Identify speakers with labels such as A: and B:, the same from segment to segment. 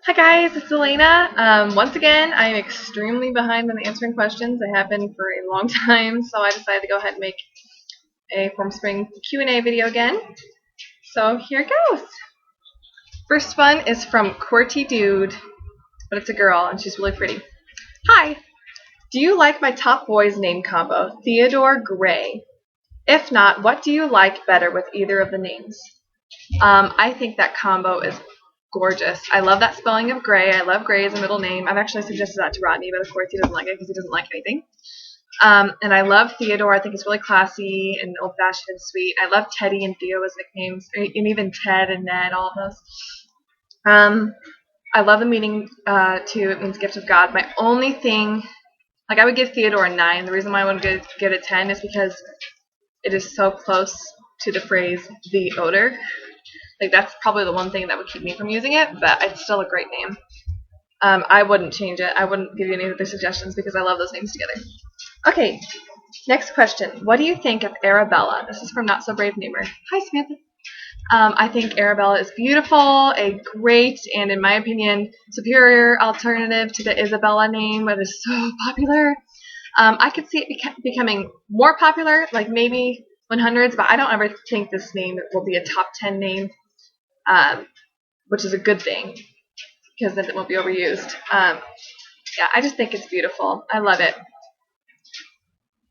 A: Hi guys, it's Elena. Once again, I'm extremely behind on answering questions. I have been for a long time, so I decided to go ahead and make a Formspring Q&A video again. So here it goes. First one is from Qwerty Dude, but it's a girl and she's really pretty. Hi, do you like my top boys name combo, Theodore Gray? If not, what do you like better with either of the names? I think that combo is gorgeous. I love that spelling of Gray. I love Gray as a middle name. I've actually suggested that to Rodney, but of course he doesn't like it because he doesn't like anything. And I love Theodore. I think it's really classy and old-fashioned and sweet. I love Teddy and Theo as nicknames, and even Ted and Ned, all of those. I love the meaning, too. It means gift of God. My only thing, like I would give Theodore a 9. The reason why I wouldn't give it a 10 is because it is so close to the phrase, the odor. Like that's probably the one thing that would keep me from using it, but it's still a great name. I wouldn't change it. I wouldn't give you any other suggestions because I love those names together. Okay, next question. What do you think of Arabella? This is from Not So Brave Namer. Hi, Samantha. I think Arabella is beautiful, a great, and in my opinion, superior alternative to the Isabella name that is so popular. I could see it becoming more popular, like maybe 100s, but I don't ever think this name will be a top 10 name. Which is a good thing because then it won't be overused. Yeah, I just think it's beautiful. I love it.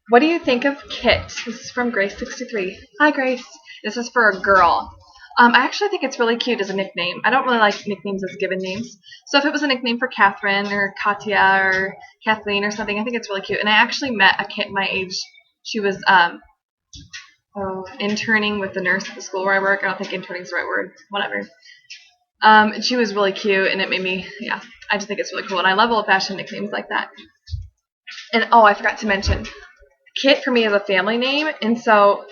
A: What do you think of Kit? This is from Grace63. Hi, Grace. This is for a girl. I actually think it's really cute as a nickname. I don't really like nicknames as given names. So if it was a nickname for Catherine or Katya or Kathleen or something, I think it's really cute. And I actually met a Kit my age. She was interning with the nurse at the school where I work. I don't think interning is the right word. Whatever. And she was really cute, and it made me, yeah, I just think it's really cool. And I love old-fashioned nicknames like that. And, oh, I forgot to mention, Kit for me is a family name, and so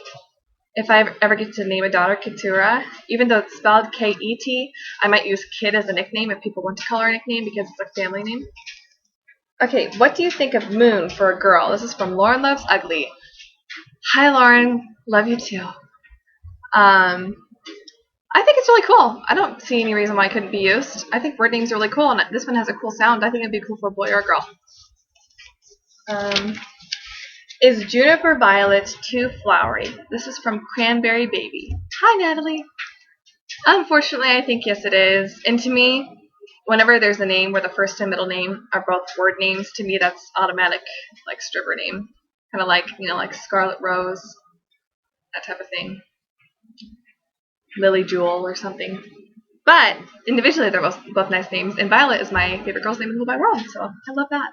A: if I ever get to name a daughter Keturah, even though it's spelled K-E-T, I might use Kit as a nickname if people want to call her a nickname because it's a family name. Okay, what do you think of Moon for a girl? This is from Lauren Loves Ugly. Hi, Lauren. Love you, too. I think it's really cool. I don't see any reason why it couldn't be used. I think word names are really cool, and this one has a cool sound. I think it'd be cool for a boy or a girl. Is Juniper Violet too flowery? This is from Cranberry Baby. Hi, Natalie. Unfortunately, I think yes it is. And to me, whenever there's a name where the first and middle name are both word names, to me that's automatic, like stripper name. Kind of like, like Scarlet Rose, that type of thing. Lily Jewel or something. But individually, they're both nice names. And Violet is my favorite girl's name in the whole wide world, so I love that.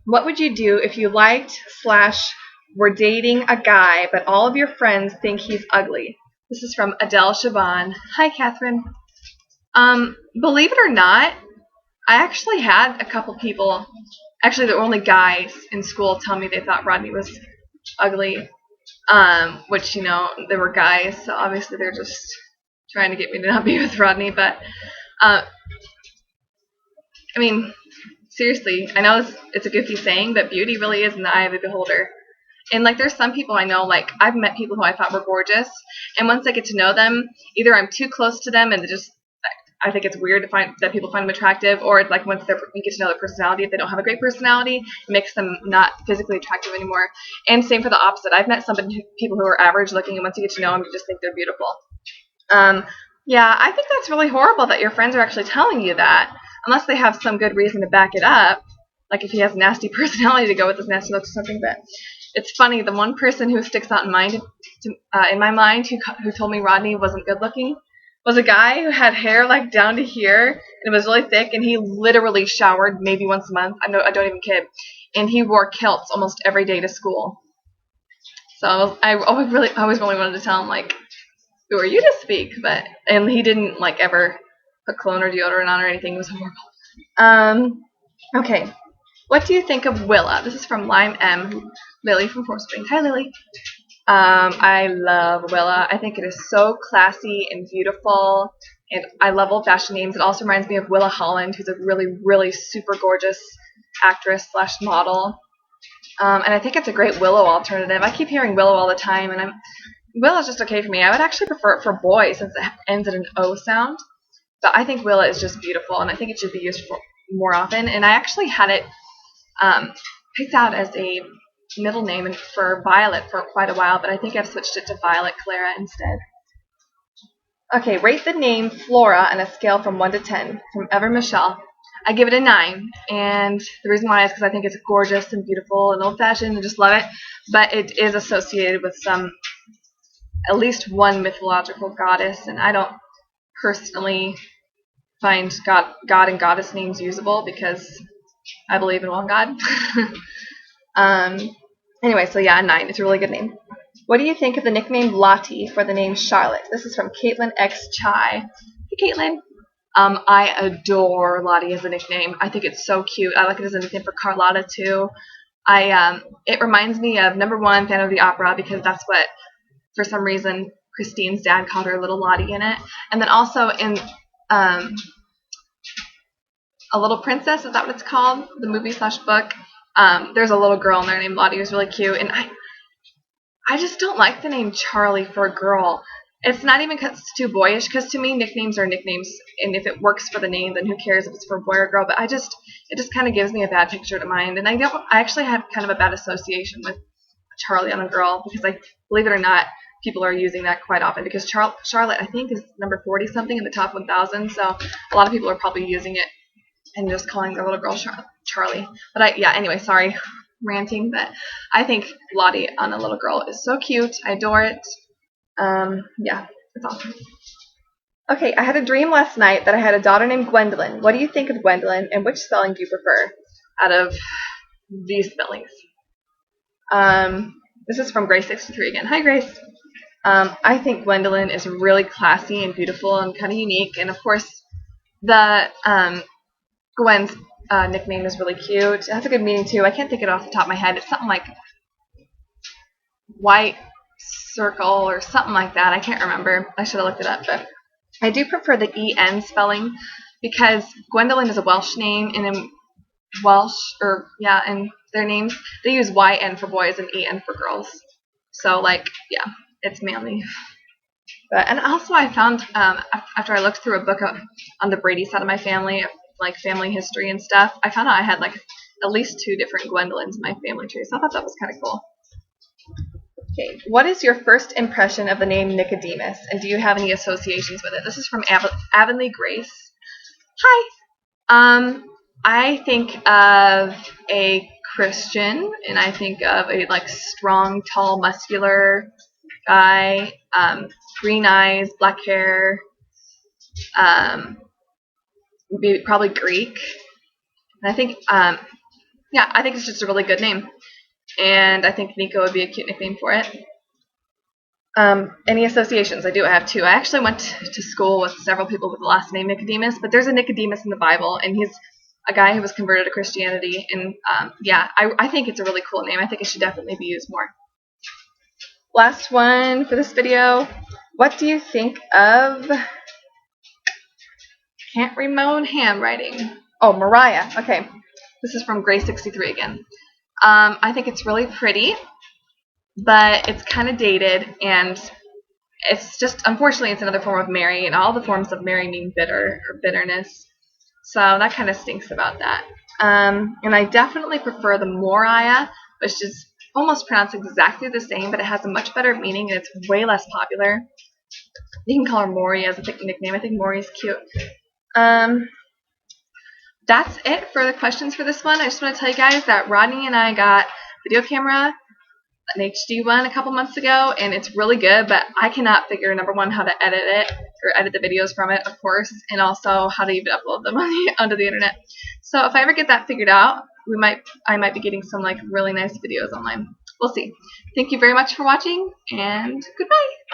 A: What would you do if you liked/were dating a guy, but all of your friends think he's ugly? This is from Adele Siobhan. Hi, Catherine. Believe it or not, I actually had a couple people, actually the only guys in school, tell me they thought Rodney was ugly. Which, they were guys, so obviously they're just trying to get me to not be with Rodney, but, I mean, seriously, I know it's a goofy saying, but beauty really is in the eye of the beholder. And, like, there's some people I know, like, I've met people who I thought were gorgeous, and once I get to know them, either I'm too close to them and I think it's weird that people find them attractive, or it's like once you get to know their personality, if they don't have a great personality, it makes them not physically attractive anymore. And same for the opposite. I've met people who are average looking, and once you get to know them, you just think they're beautiful. Yeah, I think that's really horrible that your friends are actually telling you that, unless they have some good reason to back it up, like if he has a nasty personality to go with his nasty looks or something. But it's funny, the one person who sticks out in my mind who told me Rodney wasn't good looking was a guy who had hair like down to here, and it was really thick, and he literally showered maybe once a month. I don't even kid. And he wore kilts almost every day to school. So I always really wanted to tell him, like, who are you to speak? And he didn't, like, ever put cologne or deodorant on or anything. It was horrible. Okay. What do you think of Willa? This is from Lime M. Lily from Formspring. Hi, Lily. I love Willa. I think it is so classy and beautiful, and I love old-fashioned names. It also reminds me of Willa Holland, who's a really, really super gorgeous actress/model. And I think it's a great Willow alternative. I keep hearing Willow all the time, and Willow's just okay for me. I would actually prefer it for boy since it ends in an O sound. But I think Willa is just beautiful, and I think it should be used for more often. And I actually had it picked out as a middle name for Violet for quite a while, but I think I've switched it to Violet Clara instead. Okay, rate the name Flora on a scale from 1 to 10 from Ever Michelle. I give it a 9, and the reason why is because I think it's gorgeous and beautiful and old-fashioned and just love it, but it is associated with at least one mythological goddess, and I don't personally find God and goddess names usable because I believe in one God. Anyway, so yeah, 9. It's a really good name. What do you think of the nickname Lottie for the name Charlotte? This is from Caitlin X Chai. Hey, Caitlin. I adore Lottie as a nickname. I think it's so cute. I like it as a nickname for Carlotta too. It reminds me of #1 Phantom of the Opera because that's what, for some reason, Christine's dad called her Little Lottie in it. And then also in A Little Princess, is that what it's called? The movie/book. There's a little girl in there named Lottie who's really cute, and I just don't like the name Charlie for a girl. It's not even because it's too boyish, because to me nicknames are nicknames, and if it works for the name, then who cares if it's for a boy or a girl. But it just kind of gives me a bad picture to mind, and I actually have kind of a bad association with Charlie on a girl because, believe it or not, people are using that quite often because Charlotte, I think, is number 40 something in the top 1,000. So a lot of people are probably using it and just calling their little girl Charlie. But anyway, sorry, ranting. But I think Lottie on a little girl is so cute. I adore it. Yeah, it's awesome. Okay, I had a dream last night that I had a daughter named Gwendolyn. What do you think of Gwendolyn, and which spelling do you prefer out of these spellings? This is from Grace63 again. Hi, Grace. I think Gwendolyn is really classy and beautiful and kind of unique, and of course, the Gwen's nickname is really cute. It has a good meaning too. I can't think of it off the top of my head. It's something like White Circle or something like that. I can't remember. I should have looked it up, but I do prefer the EN spelling because Gwendolyn is a Welsh name, and in in their names they use YN for boys and EN for girls. So it's manly. And also I found after I looked through a book on the Brady side of my family, like family history and stuff, I found out I had at least 2 different Gwendolyns in my family tree. So I thought that was kind of cool. Okay, what is your first impression of the name Nicodemus, and do you have any associations with it? This is from Avonlea Grace. Hi. I think of a Christian, and I think of a strong, tall, muscular guy, green eyes, black hair, probably Greek. And I think, I think it's just a really good name. And I think Nico would be a cute nickname for it. Any associations? I do. I have 2. I actually went to school with several people with the last name Nicodemus, but there's a Nicodemus in the Bible, and he's a guy who was converted to Christianity. And I think it's a really cool name. I think it should definitely be used more. Last one for this video. What do you think of... Can't read my own handwriting. Oh, Mariah. Okay. This is from Grace63 again. I think it's really pretty, but it's kind of dated, and it's just, unfortunately, it's another form of Mary, and all the forms of Mary mean bitter or bitterness. So that kind of stinks about that. And I definitely prefer the Moriah, which is almost pronounced exactly the same, but it has a much better meaning, and it's way less popular. You can call her Maury as a nickname. I think Maury's cute. That's it for the questions for this one. I just want to tell you guys that Rodney and I got a video camera, an HD one, a couple months ago, and it's really good, but I cannot figure, #1, how to edit it, or edit the videos from it, of course, and also how to even upload them onto the internet. So if I ever get that figured out, I might be getting some really nice videos online. We'll see. Thank you very much for watching, and goodbye.